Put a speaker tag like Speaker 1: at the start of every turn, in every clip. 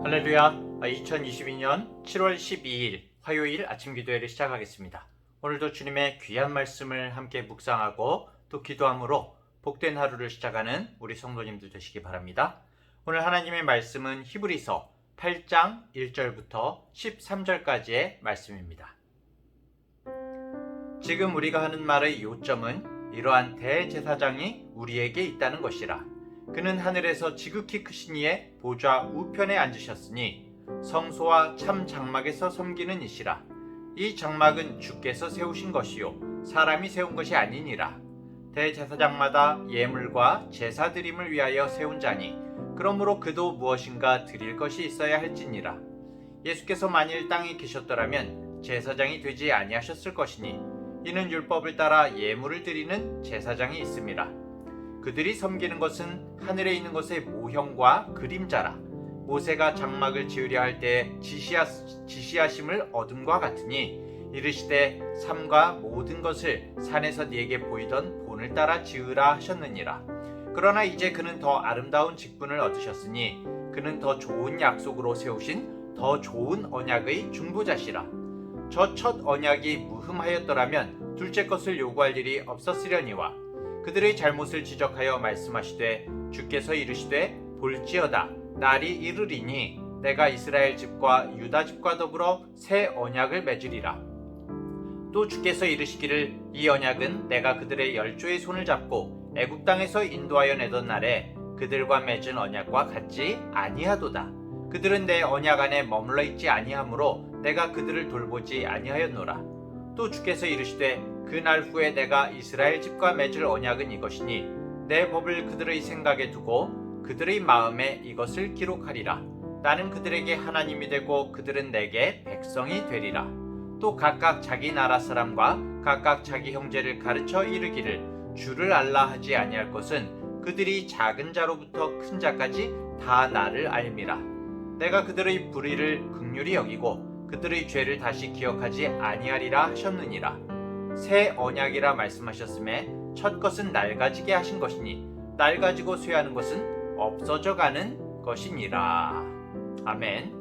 Speaker 1: 할렐루야. 2022년 7월 12일 화요일 아침 기도회를 시작하겠습니다. 오늘도 주님의 귀한 말씀을 함께 묵상하고 또 기도함으로 복된 하루를 시작하는 우리 성도님들 되시기 바랍니다. 오늘 하나님의 말씀은 히브리서 8장 1절부터 13절까지의 말씀입니다. 지금 우리가 하는 말의 요점은 이러한 대제사장이 우리에게 있다는 것이라. 그는 하늘에서 지극히 크신 이의 보좌 우편에 앉으셨으니 성소와 참 장막에서 섬기는 이시라. 이 장막은 주께서 세우신 것이요 사람이 세운 것이 아니니라. 대제사장마다 예물과 제사 드림을 위하여 세운 자니 그러므로 그도 무엇인가 드릴 것이 있어야 할지니라. 예수께서 만일 땅에 계셨더라면 제사장이 되지 아니하셨을 것이니 이는 율법을 따라 예물을 드리는 제사장이 있음이라. 그들이 섬기는 것은 하늘에 있는 것의 모형과 그림자라. 모세가 장막을 지으려 할 때 지시하심을 얻음과 같으니 이르시되 삼가 모든 것을 산에서 네게 보이던 본을 따라 지으라 하셨느니라. 그러나 이제 그는 더 아름다운 직분을 얻으셨으니 그는 더 좋은 약속으로 세우신 더 좋은 언약의 중보자시라. 저 첫 언약이 무흠하였더라면 둘째 것을 요구할 일이 없었으려니와 그들의 잘못을 지적하여 말씀하시되 주께서 이르시되 볼지어다 날이 이르리니 내가 이스라엘 집과 유다 집과 더불어 새 언약을 맺으리라. 또 주께서 이르시기를 이 언약은 내가 그들의 열조의 손을 잡고 애굽 땅에서 인도하여 내던 날에 그들과 맺은 언약과 같지 아니하도다. 그들은 내 언약 안에 머물러 있지 아니하므로 내가 그들을 돌보지 아니하였노라. 또 주께서 이르시되 그 날 후에 내가 이스라엘 집과 맺을 언약은 이것이니 내 법을 그들의 생각에 두고 그들의 마음에 이것을 기록하리라. 나는 그들에게 하나님이 되고 그들은 내게 백성이 되리라. 또 각각 자기 나라 사람과 각각 자기 형제를 가르쳐 이르기를 주를 알라 하지 아니할 것은 그들이 작은 자로부터 큰 자까지 다 나를 알미라. 내가 그들의 불의를 긍휼히 여기고 그들의 죄를 다시 기억하지 아니하리라 하셨느니라. 새 언약이라 말씀하셨음에 첫 것은 낡아지게 하신 것이니 낡아지고 쇠하는 것은 없어져 가는 것이니라. 아멘.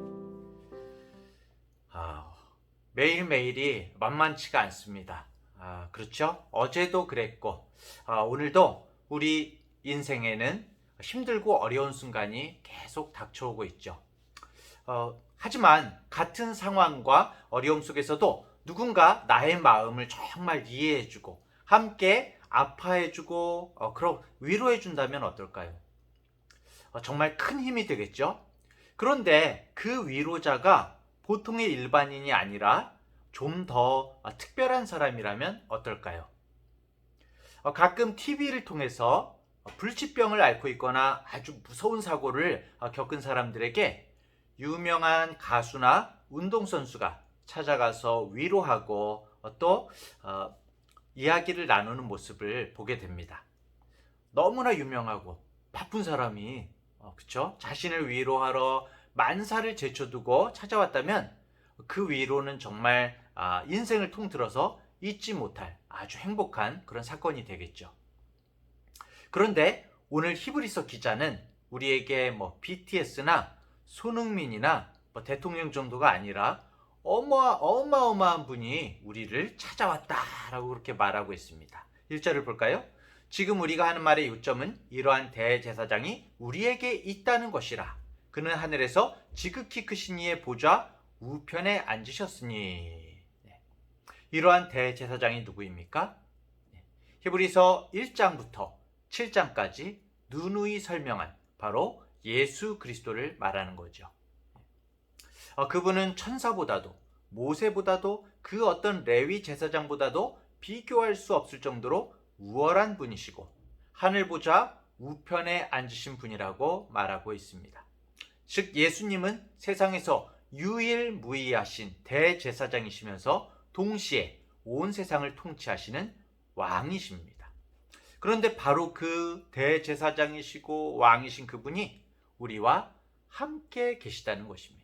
Speaker 1: 매일매일이 만만치가 않습니다. 그렇죠? 어제도 그랬고 오늘도 우리 인생에는 힘들고 어려운 순간이 계속 닥쳐오고 있죠. 하지만 같은 상황과 어려움 속에서도 누군가 나의 마음을 정말 이해해주고 함께 아파해주고 그럼 위로해준다면 어떨까요? 정말 큰 힘이 되겠죠? 그런데 그 위로자가 보통의 일반인이 아니라 좀 더 특별한 사람이라면 어떨까요? 가끔 TV를 통해서 불치병을 앓고 있거나 아주 무서운 사고를 겪은 사람들에게 유명한 가수나 운동선수가 찾아가서 위로하고 또 이야기를 나누는 모습을 보게 됩니다. 너무나 유명하고 바쁜 사람이 그쵸? 자신을 위로하러 만사를 제쳐두고 찾아왔다면 그 위로는 정말 인생을 통틀어서 잊지 못할 아주 행복한 그런 사건이 되겠죠. 그런데 오늘 히브리서 기자는 우리에게 BTS나 손흥민이나 대통령 정도가 아니라 어마어마한 분이 우리를 찾아왔다라고 그렇게 말하고 있습니다. 1절을 볼까요? 지금 우리가 하는 말의 요점은 이러한 대제사장이 우리에게 있다는 것이라. 그는 하늘에서 지극히 크신 이의 보좌 우편에 앉으셨으니. 이러한 대제사장이 누구입니까? 히브리서 1장부터 7장까지 누누이 설명한 바로 예수 그리스도를 말하는 거죠. 그분은 천사보다도 모세보다도 그 어떤 레위 제사장보다도 비교할 수 없을 정도로 우월한 분이시고 하늘보좌 우편에 앉으신 분이라고 말하고 있습니다. 즉 예수님은 세상에서 유일무이하신 대제사장이시면서 동시에 온 세상을 통치하시는 왕이십니다. 그런데 바로 그 대제사장이시고 왕이신 그분이 우리와 함께 계시다는 것입니다.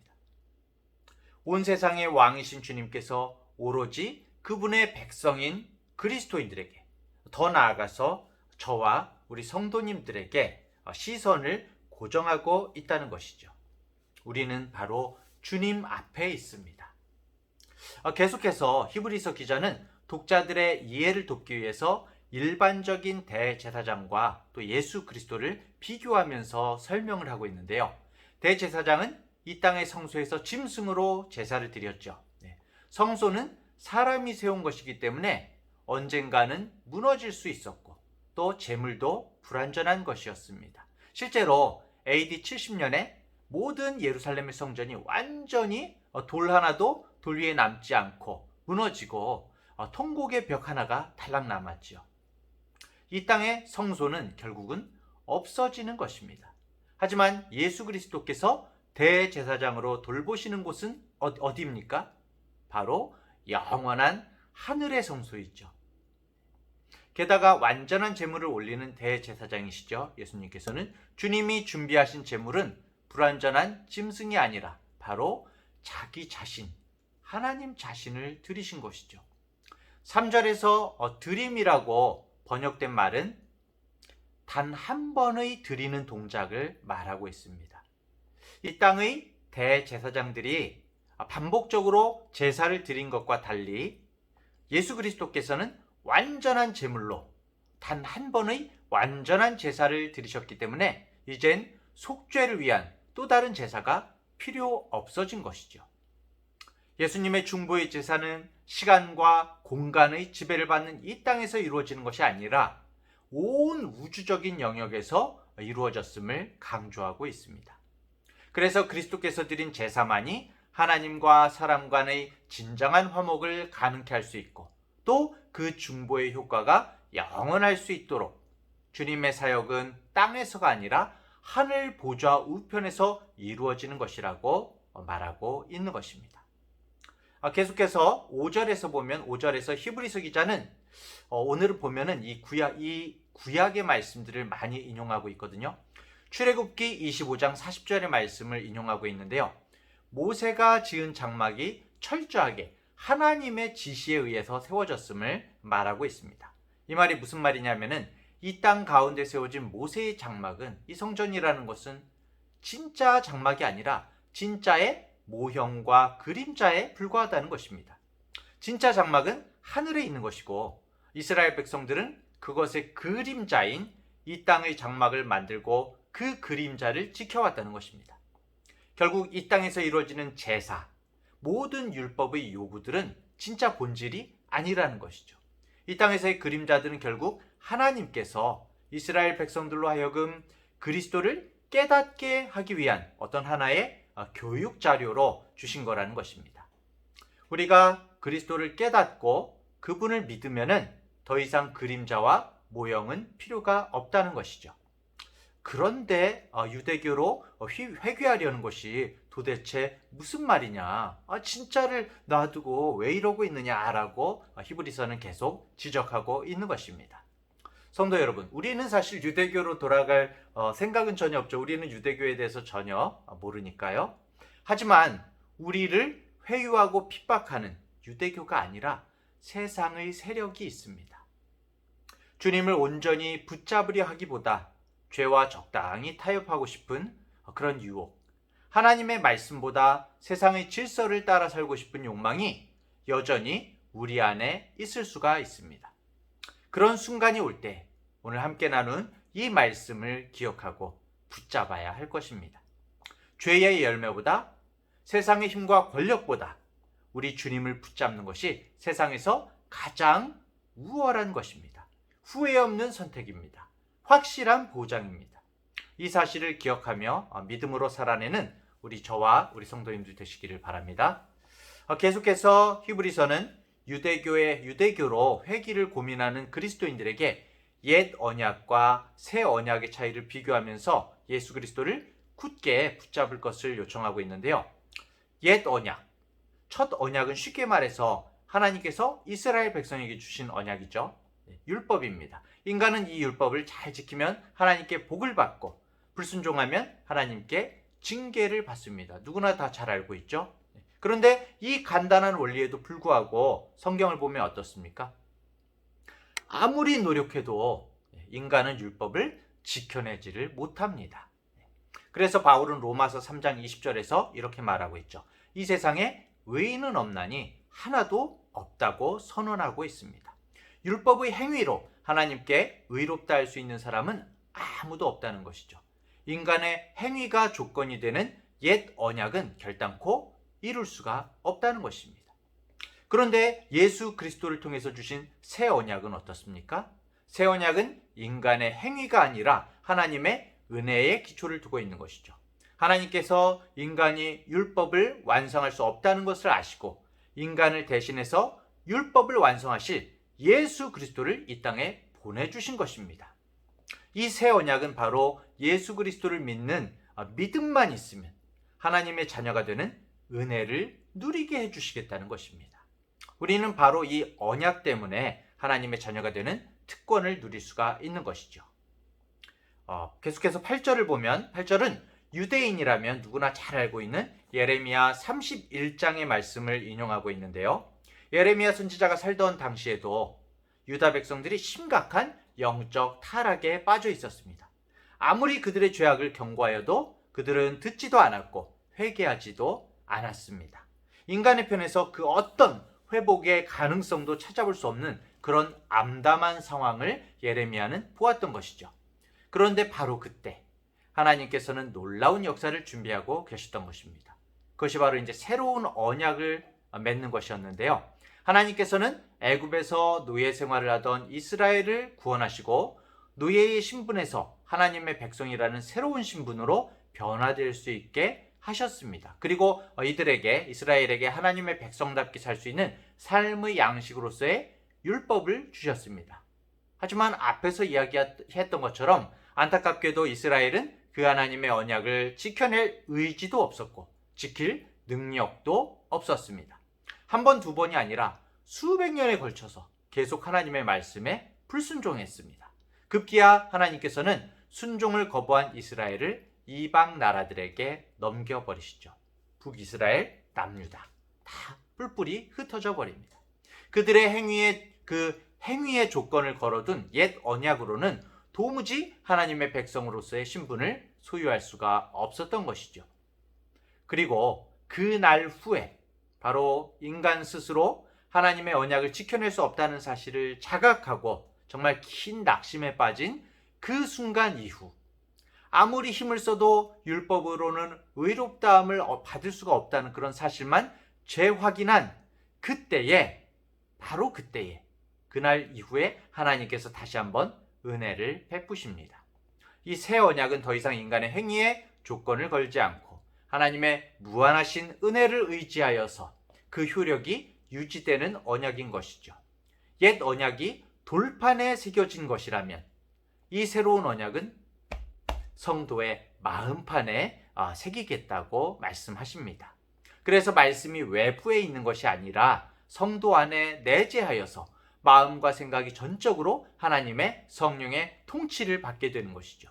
Speaker 1: 온 세상의 왕이신 주님께서 오로지 그분의 백성인 그리스도인들에게, 더 나아가서 저와 우리 성도님들에게 시선을 고정하고 있다는 것이죠. 우리는 바로 주님 앞에 있습니다. 계속해서 히브리서 기자는 독자들의 이해를 돕기 위해서 일반적인 대제사장과 또 예수 그리스도를 비교하면서 설명을 하고 있는데요. 대제사장은 이 땅의 성소에서 짐승으로 제사를 드렸죠. 성소는 사람이 세운 것이기 때문에 언젠가는 무너질 수 있었고 또 재물도 불완전한 것이었습니다. 실제로 AD 70년에 모든 예루살렘의 성전이 완전히 돌 하나도 돌 위에 남지 않고 무너지고 통곡의 벽 하나가 달랑 남았죠. 이 땅의 성소는 결국은 없어지는 것입니다. 하지만 예수 그리스도께서 대제사장으로 돌보시는 곳은 어디입니까? 바로 영원한 하늘의 성소이죠. 게다가 완전한 제물을 올리는 대제사장이시죠. 예수님께서는 주님이 준비하신 제물은 불완전한 짐승이 아니라 바로 자기 자신, 하나님 자신을 드리신 것이죠. 3절에서 드림이라고 번역된 말은 단 한 번의 드리는 동작을 말하고 있습니다. 이 땅의 대제사장들이 반복적으로 제사를 드린 것과 달리 예수 그리스도께서는 완전한 제물로 단 한 번의 완전한 제사를 드리셨기 때문에 이젠 속죄를 위한 또 다른 제사가 필요 없어진 것이죠. 예수님의 중보의 제사는 시간과 공간의 지배를 받는 이 땅에서 이루어지는 것이 아니라 온 우주적인 영역에서 이루어졌음을 강조하고 있습니다. 그래서 그리스도께서 드린 제사만이 하나님과 사람 간의 진정한 화목을 가능케 할 수 있고 또 그 중보의 효과가 영원할 수 있도록 주님의 사역은 땅에서가 아니라 하늘 보좌 우편에서 이루어지는 것이라고 말하고 있는 것입니다. 계속해서 5절에서 보면 5절에서 히브리서 기자는 오늘은 보면은 이 구약의 말씀들을 많이 인용하고 있거든요. 출애굽기 25장 40절의 말씀을 인용하고 있는데요. 모세가 지은 장막이 철저하게 하나님의 지시에 의해서 세워졌음을 말하고 있습니다. 이 말이 무슨 말이냐면은 이 땅 가운데 세워진 모세의 장막은 이 성전이라는 것은 진짜 장막이 아니라 진짜의 모형과 그림자에 불과하다는 것입니다. 진짜 장막은 하늘에 있는 것이고 이스라엘 백성들은 그것의 그림자인 이 땅의 장막을 만들고 그 그림자를 지켜왔다는 것입니다. 결국 이 땅에서 이루어지는 제사, 모든 율법의 요구들은 진짜 본질이 아니라는 것이죠. 이 땅에서의 그림자들은 결국 하나님께서 이스라엘 백성들로 하여금 그리스도를 깨닫게 하기 위한 어떤 하나의 교육 자료로 주신 거라는 것입니다. 우리가 그리스도를 깨닫고 그분을 믿으면은 더 이상 그림자와 모형은 필요가 없다는 것이죠. 그런데 유대교로 회귀하려는 것이 도대체 무슨 말이냐, 진짜를 놔두고 왜 이러고 있느냐라고 히브리서는 계속 지적하고 있는 것입니다. 성도 여러분, 우리는 사실 유대교로 돌아갈 생각은 전혀 없죠. 우리는 유대교에 대해서 전혀 모르니까요. 하지만 우리를 회유하고 핍박하는 유대교가 아니라 세상의 세력이 있습니다. 주님을 온전히 붙잡으려 하기보다 죄와 적당히 타협하고 싶은 그런 유혹, 하나님의 말씀보다 세상의 질서를 따라 살고 싶은 욕망이 여전히 우리 안에 있을 수가 있습니다. 그런 순간이 올 때 오늘 함께 나눈 이 말씀을 기억하고 붙잡아야 할 것입니다. 죄의 열매보다 세상의 힘과 권력보다 우리 주님을 붙잡는 것이 세상에서 가장 우월한 것입니다. 후회 없는 선택입니다. 확실한 보장입니다. 이 사실을 기억하며 믿음으로 살아내는 저와 우리 성도님들 되시기를 바랍니다. 계속해서 히브리서는 유대교로 회귀를 고민하는 그리스도인들에게 옛 언약과 새 언약의 차이를 비교하면서 예수 그리스도를 굳게 붙잡을 것을 요청하고 있는데요. 옛 언약, 첫 언약은 쉽게 말해서 하나님께서 이스라엘 백성에게 주신 언약이죠. 율법입니다. 인간은 이 율법을 잘 지키면 하나님께 복을 받고 불순종하면 하나님께 징계를 받습니다. 누구나 다 잘 알고 있죠. 그런데 이 간단한 원리에도 불구하고 성경을 보면 어떻습니까? 아무리 노력해도 인간은 율법을 지켜내지를 못합니다. 그래서 바울은 로마서 3장 20절에서 이렇게 말하고 있죠. 이 세상에 의인은 없나니 하나도 없다고 선언하고 있습니다. 율법의 행위로 하나님께 의롭다 할 수 있는 사람은 아무도 없다는 것이죠. 인간의 행위가 조건이 되는 옛 언약은 결단코 이룰 수가 없다는 것입니다. 그런데 예수 그리스도를 통해서 주신 새 언약은 어떻습니까? 새 언약은 인간의 행위가 아니라 하나님의 은혜의 기초를 두고 있는 것이죠. 하나님께서 인간이 율법을 완성할 수 없다는 것을 아시고 인간을 대신해서 율법을 완성하실 예수 그리스도를 이 땅에 보내주신 것입니다. 이 새 언약은 바로 예수 그리스도를 믿는 믿음만 있으면 하나님의 자녀가 되는 은혜를 누리게 해주시겠다는 것입니다. 우리는 바로 이 언약 때문에 하나님의 자녀가 되는 특권을 누릴 수가 있는 것이죠. 계속해서 8절을 보면 8절은 유대인이라면 누구나 잘 알고 있는 예레미야 31장의 말씀을 인용하고 있는데요. 예레미야 선지자가 살던 당시에도 유다 백성들이 심각한 영적 타락에 빠져 있었습니다. 아무리 그들의 죄악을 경고하여도 그들은 듣지도 않았고 회개하지도 않았습니다. 인간의 편에서 그 어떤 회복의 가능성도 찾아볼 수 없는 그런 암담한 상황을 예레미야는 보았던 것이죠. 그런데 바로 그때 하나님께서는 놀라운 역사를 준비하고 계셨던 것입니다. 그것이 바로 이제 새로운 언약을 맺는 것이었는데요. 하나님께서는 애굽에서 노예 생활을 하던 이스라엘을 구원하시고 노예의 신분에서 하나님의 백성이라는 새로운 신분으로 변화될 수 있게 하셨습니다. 그리고 이들에게 이스라엘에게 하나님의 백성답게 살 수 있는 삶의 양식으로서의 율법을 주셨습니다. 하지만 앞에서 이야기했던 것처럼 안타깝게도 이스라엘은 그 하나님의 언약을 지켜낼 의지도 없었고 지킬 능력도 없었습니다. 한 번, 두 번이 아니라 수백 년에 걸쳐서 계속 하나님의 말씀에 불순종했습니다. 급기야 하나님께서는 순종을 거부한 이스라엘을 이방 나라들에게 넘겨버리시죠. 북이스라엘, 남유다 다 뿔뿔이 흩어져 버립니다. 그들의 행위의 조건을 걸어둔 옛 언약으로는 도무지 하나님의 백성으로서의 신분을 소유할 수가 없었던 것이죠. 그리고 그 날 후에 바로 인간 스스로 하나님의 언약을 지켜낼 수 없다는 사실을 자각하고 정말 긴 낙심에 빠진 그 순간 이후 아무리 힘을 써도 율법으로는 의롭다함을 받을 수가 없다는 그런 사실만 재확인한 그때에 바로 그때에 그날 이후에 하나님께서 다시 한번 은혜를 베푸십니다. 이 새 언약은 더 이상 인간의 행위에 조건을 걸지 않고 하나님의 무한하신 은혜를 의지하여서 그 효력이 유지되는 언약인 것이죠. 옛 언약이 돌판에 새겨진 것이라면 이 새로운 언약은 성도의 마음판에 새기겠다고 말씀하십니다. 그래서 말씀이 외부에 있는 것이 아니라 성도 안에 내재하여서 마음과 생각이 전적으로 하나님의 성령의 통치를 받게 되는 것이죠.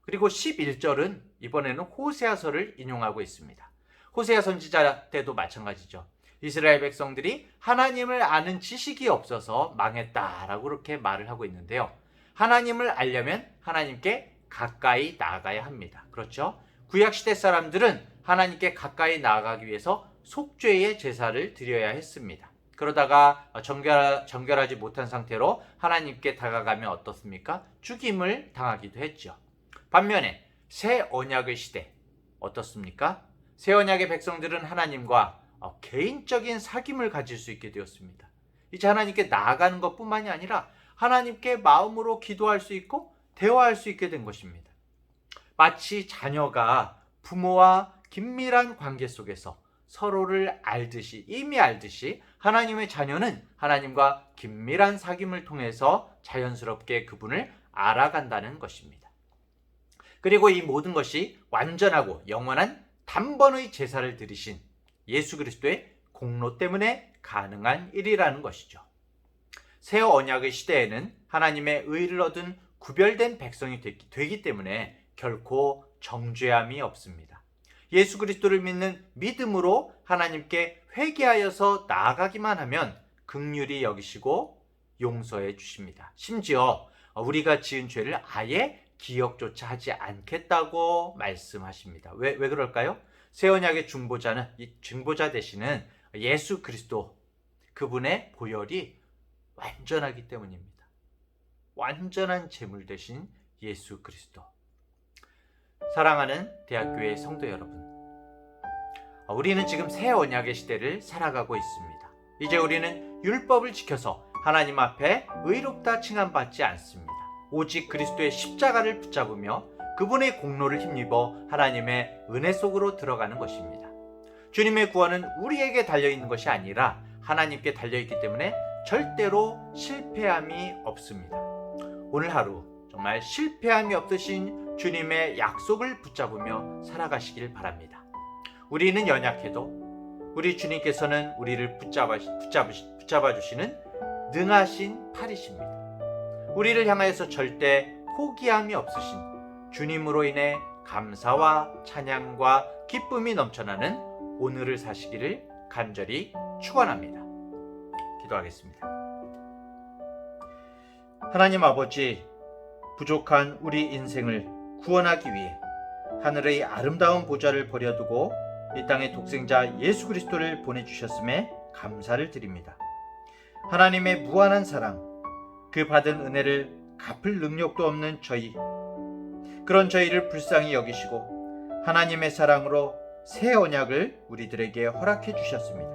Speaker 1: 그리고 11절은 이번에는 호세아서를 인용하고 있습니다. 호세아 선지자 때도 마찬가지죠. 이스라엘 백성들이 하나님을 아는 지식이 없어서 망했다라고 그렇게 말을 하고 있는데요. 하나님을 알려면 하나님께 가까이 나아가야 합니다. 그렇죠? 구약시대 사람들은 하나님께 가까이 나아가기 위해서 속죄의 제사를 드려야 했습니다. 그러다가 정결하지 못한 상태로 하나님께 다가가면 어떻습니까? 죽임을 당하기도 했죠. 반면에 새 언약의 시대 어떻습니까? 새 언약의 백성들은 하나님과 개인적인 사귐을 가질 수 있게 되었습니다. 이제 하나님께 나아가는 것뿐만이 아니라 하나님께 마음으로 기도할 수 있고 대화할 수 있게 된 것입니다. 마치 자녀가 부모와 긴밀한 관계 속에서 서로를 알듯이 이미 알듯이 하나님의 자녀는 하나님과 긴밀한 사귐을 통해서 자연스럽게 그분을 알아간다는 것입니다. 그리고 이 모든 것이 완전하고 영원한 단번의 제사를 드리신 예수 그리스도의 공로 때문에 가능한 일이라는 것이죠. 새 언약의 시대에는 하나님의 의를 얻은 구별된 백성이 되기 때문에 결코 정죄함이 없습니다. 예수 그리스도를 믿는 믿음으로 하나님께 회개하여서 나아가기만 하면 긍휼히 여기시고 용서해 주십니다. 심지어 우리가 지은 죄를 아예 기억조차 하지 않겠다고 말씀하십니다. 왜 그럴까요? 새 언약의 중보자는, 이 중보자 되시는 예수 그리스도, 그분의 보혈이 완전하기 때문입니다. 완전한 제물 되신 예수 그리스도. 사랑하는 대학교의 성도 여러분, 우리는 지금 새 언약의 시대를 살아가고 있습니다. 이제 우리는 율법을 지켜서 하나님 앞에 의롭다 칭함받지 않습니다. 오직 그리스도의 십자가를 붙잡으며 그분의 공로를 힘입어 하나님의 은혜 속으로 들어가는 것입니다. 주님의 구원은 우리에게 달려있는 것이 아니라 하나님께 달려있기 때문에 절대로 실패함이 없습니다. 오늘 하루 정말 실패함이 없으신 주님의 약속을 붙잡으며 살아가시길 바랍니다. 우리는 연약해도 우리 주님께서는 우리를 붙잡아 주시는 능하신 팔이십니다. 우리를 향하여서 절대 포기함이 없으신 주님으로 인해 감사와 찬양과 기쁨이 넘쳐나는 오늘을 사시기를 간절히 축원합니다. 기도하겠습니다. 하나님 아버지, 부족한 우리 인생을 구원하기 위해 하늘의 아름다운 보좌를 버려두고 이 땅의 독생자 예수 그리스도를 보내주셨음에 감사를 드립니다. 하나님의 무한한 사랑, 그 받은 은혜를 갚을 능력도 없는 그런 저희를 불쌍히 여기시고 하나님의 사랑으로 새 언약을 우리들에게 허락해 주셨습니다.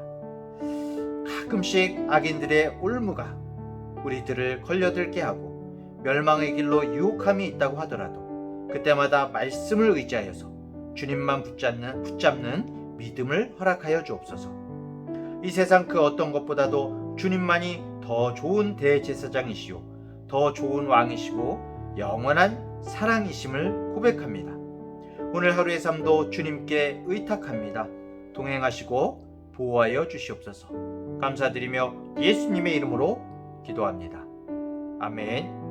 Speaker 1: 가끔씩 악인들의 올무가 우리들을 걸려들게 하고 멸망의 길로 유혹함이 있다고 하더라도 그때마다 말씀을 의지하여서 주님만 붙잡는 믿음을 허락하여 주옵소서. 이 세상 그 어떤 것보다도 주님만이 더 좋은 대제사장이시오, 더 좋은 왕이시고 영원한 사랑이심을 고백합니다. 오늘 하루의 삶도 주님께 의탁합니다. 동행하시고 보호하여 주시옵소서. 감사드리며 예수님의 이름으로 기도합니다. 아멘.